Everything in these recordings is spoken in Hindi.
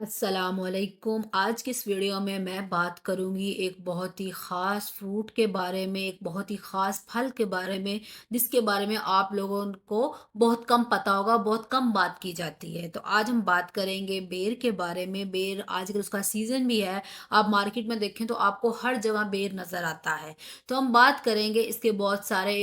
अस्सलामुअलैकुम। आज की इस वीडियो में मैं बात करूंगी एक बहुत ही ख़ास फ्रूट के बारे में, एक बहुत ही ख़ास फल के बारे में, जिसके बारे में आप लोगों को बहुत कम पता होगा, बहुत कम बात की जाती है। तो आज हम बात करेंगे बेर के बारे में। बेर आजकल उसका सीज़न भी है। आप मार्केट में देखें तो आपको हर जगह बेर नज़र आता है। तो हम बात करेंगे इसके बहुत सारे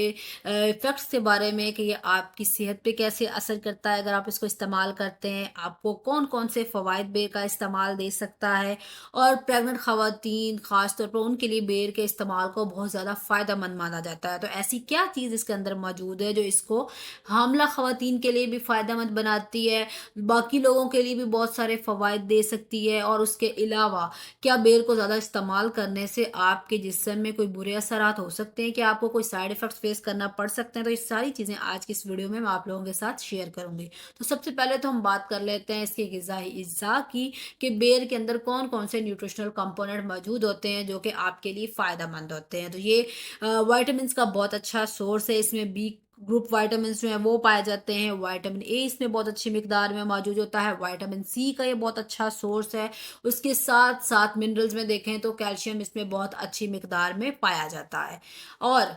इफ़ेक्ट्स के बारे में कि ये आपकी सेहत पे कैसे असर करता है अगर आप इसको इस्तेमाल करते हैं, आपको कौन-कौन से फ़वाइद बेर का इस्तेमाल दे सकता है और प्रेग्नेंट ख़वातीन ख़ास तौर पर उनके लिए बेर के इस्तेमाल को बहुत ज़्यादा फ़ायदेमंद माना जाता है। तो ऐसी क्या चीज़ इसके अंदर मौजूद है जो इसको हामिला ख़वातीन के लिए भी फ़ायदेमंद बनाती है, बाकी लोगों के लिए भी बहुत सारे फ़वाइद दे सकती है और उसके अलावा क्या बेर को ज़्यादा इस्तेमाल करने से आपके जिस्म में कोई बुरे असरात हो सकते हैं? क्या आपको कोई साइड इफ़ेक्ट्स फ़ेस करना पड़ सकते हैं? तो ये सारी चीज़ें आज की इस वीडियो में मैं आप लोगों के साथ शेयर करूँगी। तो सबसे पहले तो हम बात कर लेते हैं इसके ग़िज़ाई अज्जा की कि बेर के अंदर कौन-कौन से न्यूट्रिशनल कंपोनेंट मौजूद होते हैं जो कि आपके लिए फ़ायदेमंद होते हैं। तो ये विटामिन्स का बहुत अच्छा सोर्स है। इसमें बी ग्रुप विटामिन्स जो हैं वो पाए जाते हैं। विटामिन ए इसमें बहुत अच्छी मिकदार में मौजूद होता है। विटामिन सी का ये बहुत अच्छा सोर्स है। उसके साथ-साथ मिनरल्स में देखें तो कैल्शियम इसमें बहुत अच्छी मिकदार में पाया जाता है। और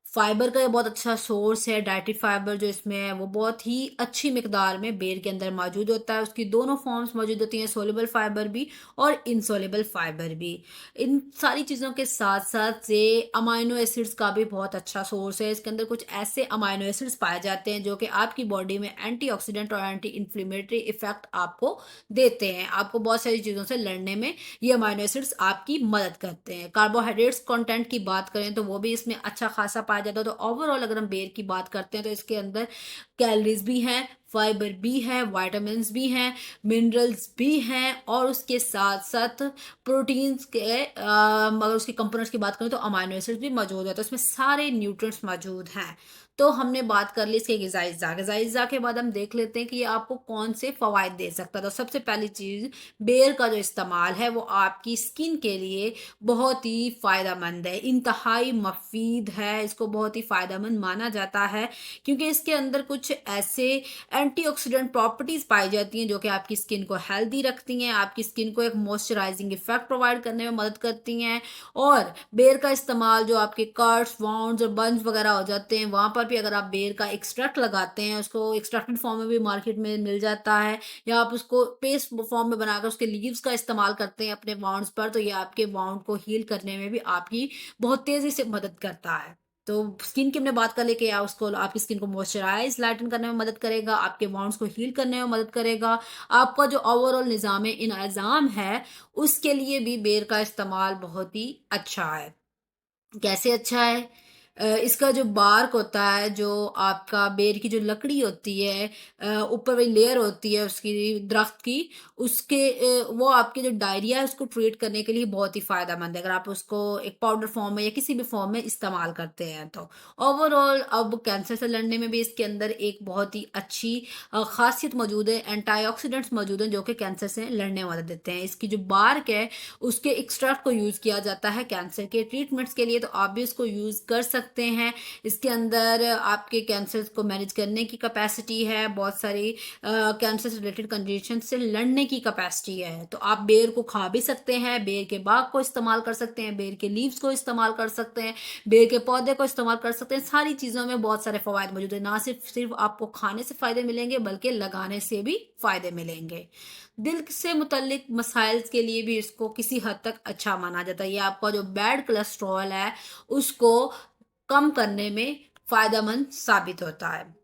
फाइबर का ये बहुत अच्छा सोर्स है। डाइटरी फाइबर जो इसमें है वो बहुत ही अच्छी मिकदार में बेर के अंदर मौजूद होता है। उसकी दोनों फॉर्म्स मौजूद होती हैं, सोल्युबल फाइबर भी और इनसोल्युबल फाइबर भी। इन सारी चीज़ों के साथ-साथ ये अमाइनो एसिड्स का भी बहुत अच्छा सोर्स है। इसके अंदर कुछ ऐसे अमाइनो एसिड्स पाए जाते हैं जो कि आपकी बॉडी में एंटीऑक्सीडेंट और एंटी इन्फ्लेमेटरी इफेक्ट आपको देते हैं। आपको बहुत सारी चीज़ों से लड़ने में ये अमाइनो एसिड्स आपकी मदद करते हैं। कार्बोहाइड्रेट्स कंटेंट की बात करें तो वो भी इसमें अच्छा खासा पाया जाता है। तो ओवरऑल अगर हम बेर की बात करते हैं तो इसके अंदर कैलोरीज भी हैं, फाइबर भी है, विटामिन्स भी हैं, मिनरल्स भी हैं और उसके साथ-साथ प्रोटीन्स के अगर उसके कंपोनेंट्स की बात करें तो अमाइनो एसिड्स भी मौजूद है। तो इसमें सारे न्यूट्रिएंट्स मौजूद हैं। तो हमने बात कर ली इसके ग़िज़ाई अज्जा। ग़िज़ाई अज्जा के बाद हम देख लेते हैं कि ये आपको कौन से फ़वाइद दे सकता है। तो सबसे पहली चीज़, बेर का जो इस्तेमाल है वो आपकी स्किन के लिए बहुत ही फ़ायदेमंद है, इंतहाई मुफ़ीद है, इसको बहुत ही फ़ायदेमंद माना जाता है क्योंकि इसके अंदर कुछ ऐसे एंटीऑक्सीडेंट प्रॉपर्टीज़ पाई जाती हैं जो कि आपकी स्किन को हेल्दी रखती हैं, आपकी स्किन को एक मॉइस्चराइजिंग इफ़ेक्ट प्रोवाइड करने में मदद करती हैं। और बेर का इस्तेमाल जो आपके कट्स, वाउंड्स और बर्न्स वगैरह हो जाते हैं, वहाँ पर भी अगर आप बेर का एक्सट्रैक्ट लगाते हैं, उसको एक्सट्रैक्टेड फॉर्म में भी मार्केट में मिल जाता है या आप उसको पेस्ट फॉर्म में बनाकर उसके लीव्स का इस्तेमाल करते हैं अपने वाउंड्स पर, तो ये आपके वाउंड को हील करने में भी आपकी बहुत तेज़ी से मदद करता है। तो स्किन की हमने बात कर ली कि या उसको आपकी स्किन को मॉइस्चराइज़ लाइटन करने में मदद करेगा, आपके वाउंड्स को हील करने में मदद करेगा। आपका जो ओवरऑल निज़ाम-ए-इंअज़ाम है, उसके लिए भी बेर का इस्तेमाल बहुत ही अच्छा है। कैसे अच्छा है? इसका जो बार्क होता है, जो आपका बेर की जो लकड़ी होती है, ऊपर वाली लेयर होती है उसकी दरख्त की, उसके वो आपके जो डायरिया है उसको ट्रीट करने के लिए बहुत ही फ़ायदेमंद है, अगर आप उसको एक पाउडर फॉर्म में या किसी भी फॉर्म में इस्तेमाल करते हैं तो। ओवरऑल अब कैंसर से लड़ने में भी इसके अंदर एक बहुत ही अच्छी ख़ासियत मौजूद है, एंटीऑक्सीडेंट्स मौजूद हैं जो कि कैंसर से लड़ने में मदद देते हैं। इसकी जो बार्क है उसके एक्सट्रैक्ट को यूज़ किया जाता है कैंसर के ट्रीटमेंट्स के लिए, तो आप भी इसको यूज़ कर सकते हैं। इसके अंदर आपके कैंसर को मैनेज करने की कैपेसिटी है, बहुत सारी कैंसर से रिलेटेड कंडीशन से लड़ने की कैपेसिटी है। तो आप बेर को खा भी सकते हैं, बेर के बाग को इस्तेमाल कर सकते हैं, बेर के लीव्स को इस्तेमाल कर सकते हैं, बेर के पौधे को इस्तेमाल कर सकते हैं। सारी चीज़ों में बहुत सारे फ़वाइद मौजूद हैं। ना सिर्फ़ आपको खाने से फ़ायदे मिलेंगे बल्कि लगाने से भी फ़ायदे मिलेंगे। दिल से मुतल्लिक मसाइल के लिए भी इसको किसी हद तक अच्छा माना जाता है। ये आपका जो बैड कोलेस्ट्रॉल है, उसको कम करने में फ़ायदेमंद साबित होता है।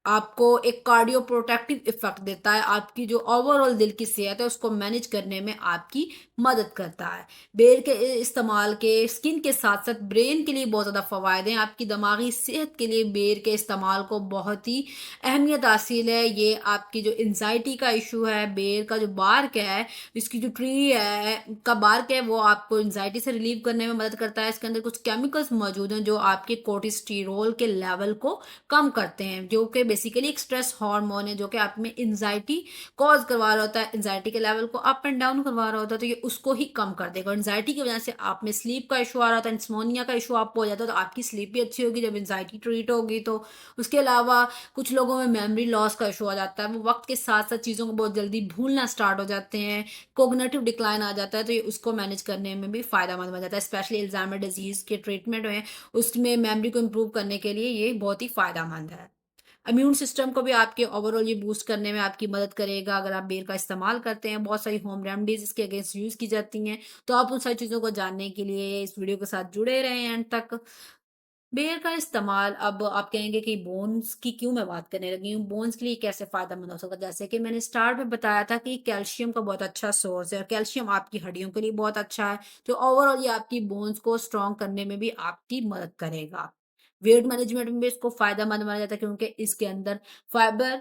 आपको एक कार्डियो प्रोटेक्टिव इफ़ेक्ट देता है, आपकी जो ओवरऑल दिल की सेहत है उसको मैनेज करने में आपकी मदद करता है। बेर के इस्तेमाल के स्किन के साथ-साथ ब्रेन के लिए बहुत ज़्यादा फ़वायदे हैं, आपकी दिमागी सेहत के लिए बेर के इस्तेमाल को बहुत ही अहमियत हासिल है। ये आपकी जो एंग्ज़ायटी का इश्यू है, बेर का जो बार्क है, इसकी जो ट्री है का बार्क है वो आपको एंग्ज़ायटी से रिलीव करने में मदद करता है। इसके अंदर कुछ केमिकल्स मौजूद हैं जो आपके कोर्टिसोस्टेरोल के लेवल को कम करते हैं, जो कि बेसिकली एक स्ट्रेस हार्मोन है जो कि आप में एंग्जायटी कॉज़ करवा रहा होता है, एंग्जायटी के लेवल को अप एंड डाउन करवा रहा होता है, तो ये उसको ही कम कर देगा। एंग्जायटी की वजह से आप में स्लीप का इश्यू आ रहा था, इंसोम्निया का इश्यू आपको हो जाता है, तो आपकी स्लीप भी अच्छी होगी जब एंग्जायटी ट्रीट होगी तो। उसके अलावा कुछ लोगों में मेमोरी लॉस का इश्यू आ जाता है, वो वक़्त के साथ-साथ चीज़ों को बहुत जल्दी भूलना स्टार्ट हो जाते हैं, कॉग्निटिव डिक्लाइन आ जाता है, तो ये उसको मैनेज करने में भी फ़ायदेमंद बन जाता है, स्पेशली अल्ज़ाइमर डिज़ीज़ के ट्रीटमेंट में, उसमें मेमोरी को इम्प्रूव करने के लिए ये बहुत ही फ़ायदेमंद है। इम्यून सिस्टम को भी आपके ओवरऑल ये बूस्ट करने में आपकी मदद करेगा अगर आप बेर का इस्तेमाल करते हैं। बहुत सारी होम रेमेडीज़ इसके अगेंस्ट यूज़ की जाती हैं, तो आप उन सारी चीज़ों को जानने के लिए इस वीडियो के साथ जुड़े रहें एंड तक। बेर का इस्तेमाल अब आप कहेंगे कि बोन्स की क्यों मैं बात करने लगी हूँ, बोन्स के लिए कैसे फ़ायदेमंद हो सकता है? जैसे कि मैंने स्टार्ट में बताया था कि कैल्शियम का बहुत अच्छा सोर्स है और कैल्शियम आपकी हड्डियों के लिए बहुत अच्छा है, तो ओवरऑल ये आपकी बोन्स को स्ट्रॉन्ग करने में भी आपकी मदद करेगा। वेट मैनेजमेंट में भी इसको फ़ायदेमंद माना जाता है क्योंकि इसके अंदर फाइबर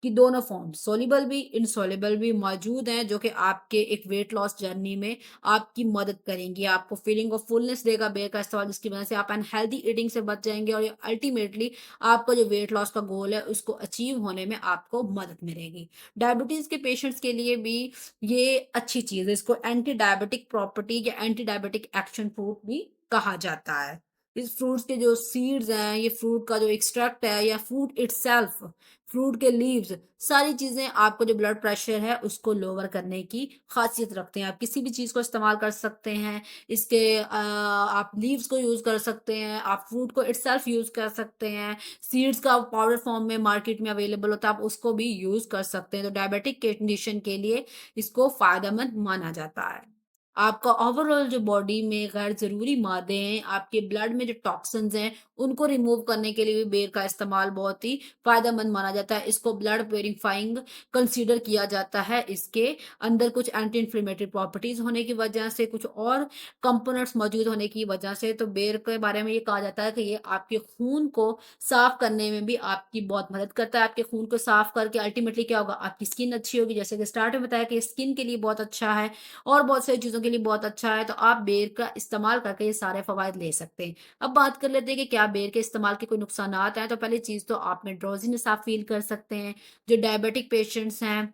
कि दोनों फॉर्म सोल्यूबल भी, इनसॉल्युबल भी मौजूद हैं, जो कि आपके एक वेट लॉस जर्नी में आपकी मदद करेंगी। आपको फीलिंग ऑफ फुलनेस देगा बेर का इस्तेमाल, जिसकी वजह से आप अनहेल्दी ईटिंग से बच जाएँगे और ये अल्टीमेटली आपका जो वेट लॉस का गोल है, उसको अचीव होने में आपको मदद मिलेगी। डायबिटीज़ के पेशेंट्स के लिए भी ये अच्छी चीज़ है। इसको एंटी डायबिटिक प्रॉपर्टी या एंटी डायबिटिक एक्शन फ्रूट भी कहा जाता है। इस फ्रूट्स के जो सीड्स हैं, ये फ्रूट का जो एक्सट्रैक्ट है या फ्रूट इटसेल्फ, फ्रूट के लीव्स, सारी चीज़ें आपको जो ब्लड प्रेशर है उसको लोअर करने की ख़ासियत रखते हैं। आप किसी भी चीज़ को इस्तेमाल कर सकते हैं। इसके आप लीव्स को यूज़ कर सकते हैं, आप फ्रूट को इटसेल्फ यूज़ कर सकते हैं। सीड्स का पाउडर फॉर्म में मार्केट में अवेलेबल होता है, आप उसको भी यूज़ कर सकते हैं। तो डायबिटिक कंडीशन के लिए इसको फ़ायदेमंद माना जाता है। आपका ओवरऑल जो बॉडी में गैर ज़रूरी मादे हैं, आपके ब्लड में जो टॉक्सिन्स हैं, उनको रिमूव करने के लिए भी बेर का इस्तेमाल बहुत ही फ़ायदेमंद माना जाता है। इसको ब्लड प्यूरिफाइंग कंसीडर किया जाता है। इसके अंदर कुछ एंटी इन्फ्लेमेटरी प्रॉपर्टीज़ होने की वजह से, कुछ और कंपोनेंट्स मौजूद होने की वजह से, तो बेर के बारे में ये कहा जाता है कि ये आपके खून को साफ़ करने में भी आपकी बहुत मदद करता है। आपके खून को साफ़ करके अल्टीमेटली क्या होगा, आपकी स्किन अच्छी होगी। जैसे कि स्टार्ट में बताया कि स्किन के लिए बहुत अच्छा है और बहुत सारी चीज़ों के लिए बहुत अच्छा है, तो आप बेर का इस्तेमाल करके ये सारे फ़वाइद ले सकते हैं। अब बात कर लेते हैं कि क्या बेर के इस्तेमाल के कोई नुकसानात हैं, तो पहली चीज़ तो आप में ड्रोज़ीनेस आप फ़ील कर सकते हैं। जो डायबिटिक पेशेंट्स हैं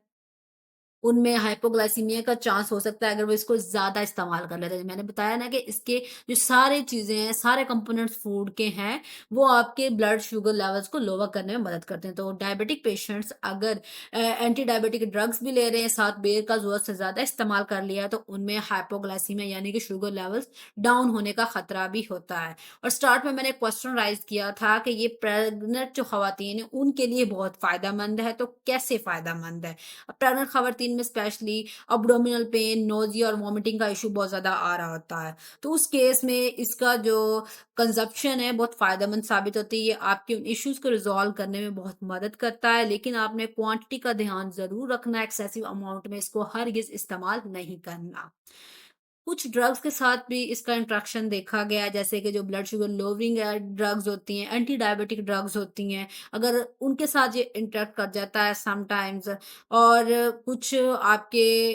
उनमें हाइपोग्लाइसीमिया का चांस हो सकता है अगर वो इसको ज़्यादा इस्तेमाल कर लेते हैं। मैंने बताया ना कि इसके जो सारे चीज़ें हैं, सारे कंपोनेंट्स फूड के हैं, वो आपके ब्लड शुगर लेवल्स को लोअर करने में मदद करते हैं। तो डायबिटिक पेशेंट्स अगर एंटी डायबिटिक ड्रग्स भी ले रहे हैं, साथ बेर का ज़रूरत से ज़्यादा इस्तेमाल कर लिया है, तो उनमें हाइपोग्लाइसीमिया यानी कि शुगर लेवल्स डाउन होने का खतरा भी होता है। और स्टार्ट में मैंने क्वेश्चन राइज़ किया था कि ये प्रेग्नेंट जो खवातीन हैं, उनके लिए बहुत फ़ायदेमंद है, तो कैसे फ़ायदेमंद है? प्रेग्नेंट खवातीन में स्पेशली अब्डोमिनल पेन, नोज़िया और वॉमिटिंग का इश्यू बहुत ज़्यादा आ रहा होता है। तो उस केस में इसका जो कंज़प्शन है बहुत फ़ायदेमंद साबित होती है। ये आपके उन इश्यूज़ को रिज़ॉल्व करने में बहुत मदद करता है, लेकिन आपने क्वांटिटी का ध्यान ज़रूर रखना है, एक्सेसिव अमाउंट में इसको हरगिज़ इस्तेमाल नहीं करना। कुछ ड्रग्स के साथ भी इसका इंटरेक्शन देखा गया है, जैसे कि जो ब्लड शुगर लोअरिंग ड्रग्स होती हैं, एंटी डायबिटिक ड्रग्स होती हैं, अगर उनके साथ ये इंटरेक्ट कर जाता है समटाइम्स। और कुछ आपके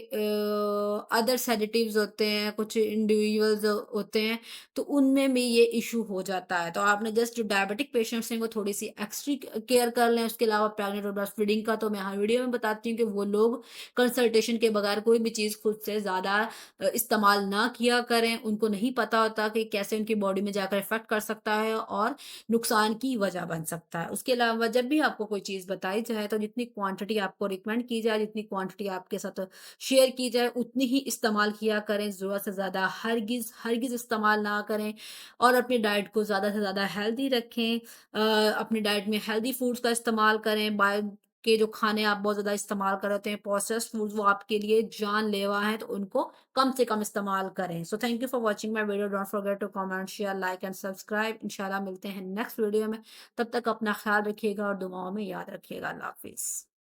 अदर सेडेटिव्स होते हैं, कुछ इंडिविजुअल्स होते हैं, तो उनमें भी ये इशू हो जाता है। तो आपने जस्ट जो डायबिटिक पेशेंट्स हैं वो थोड़ी सी एक्स्ट्रा केयर कर लें। उसके अलावा प्रेग्नेंट और ब्रेस्ट फीडिंग का तो मैं हर वीडियो में बताती हूँ कि वो लोग कंसल्टेशन के बगैर कोई भी चीज़ खुद से ज़्यादा इस्तेमाल ना किया करें। उनको नहीं पता होता कि कैसे उनकी बॉडी में जाकर इफ़ेक्ट कर सकता है और नुकसान की वजह बन सकता है। उसके अलावा जब भी आपको कोई चीज़ बताई जाए तो जितनी क्वांटिटी आपको रिकमेंड की जाए, जितनी क्वांटिटी आपके साथ शेयर की जाए, उतनी ही इस्तेमाल किया करें। ज़रूरत से ज़्यादा हरगिज़ इस्तेमाल ना करें और अपनी डाइट को ज़्यादा से ज़्यादा हेल्दी रखें। अपनी डाइट में हेल्दी फूड्स का इस्तेमाल करें। बाहर के जो खाने आप बहुत ज़्यादा इस्तेमाल कर रहे हैं, प्रोसेस्ड फूड्स, वो आपके लिए जानलेवा हैं, तो उनको कम से कम इस्तेमाल करें। So thank you for watching my video. Don't forget to comment, share, like and subscribe. इंशाल्लाह मिलते हैं नेक्स्ट वीडियो में। तब तक अपना ख्याल रखिएगा और दुआओं में याद रखिएगा। अल्लाह हाफ़िज़।